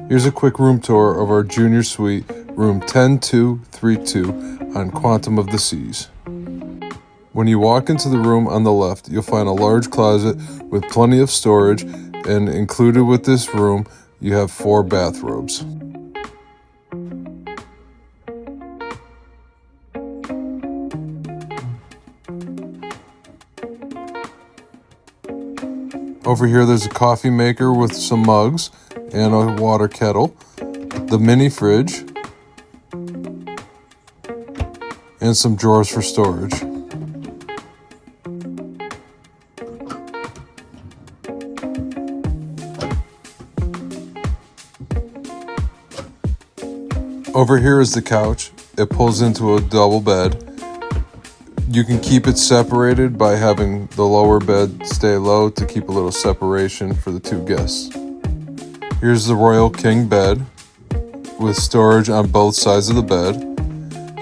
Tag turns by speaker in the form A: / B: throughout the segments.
A: Here's a quick room tour of our junior suite, room 10232 on Quantum of the Seas. When you walk into the room on the left, you'll find a large closet with plenty of storage, and included with this room, you have 4 bathrobes. Over here there's a coffee maker with some mugs and a water kettle, the mini fridge, and some drawers for storage. Over here is the couch. It pulls into a double bed. You can keep it separated by having the lower bed stay low to keep a little separation for the 2 guests. Here's the Royal King bed with storage on both sides of the bed.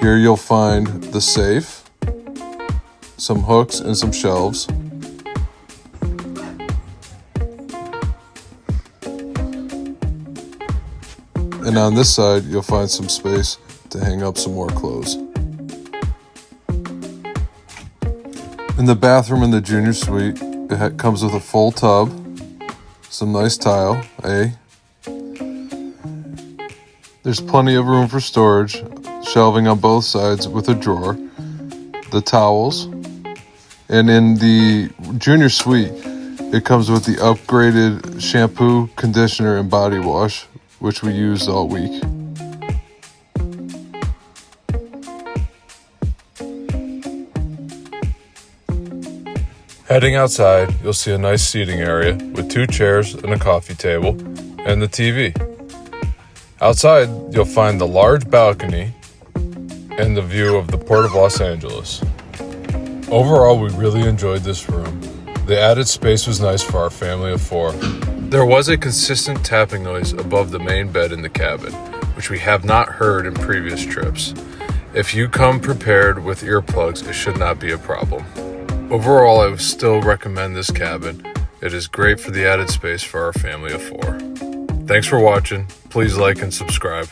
A: Here you'll find the safe, some hooks and some shelves. And on this side, you'll find some space to hang up some more clothes. In the bathroom in the junior suite, it comes with a full tub, some nice tile, There's plenty of room for storage, shelving on both sides with a drawer, the towels, and in the junior suite, it comes with the upgraded shampoo, conditioner, and body wash, which we used all week. Heading outside, you'll see a nice seating area with 2 chairs and a coffee table and the TV. Outside, you'll find the large balcony and the view of the Port of Los Angeles. Overall, we really enjoyed this room. The added space was nice for our family of 4. There was a consistent tapping noise above the main bed in the cabin, which we have not heard in previous trips. If you come prepared with earplugs, it should not be a problem. Overall, I would still recommend this cabin. It is great for the added space for our family of 4. Thanks for watching. Please like and subscribe.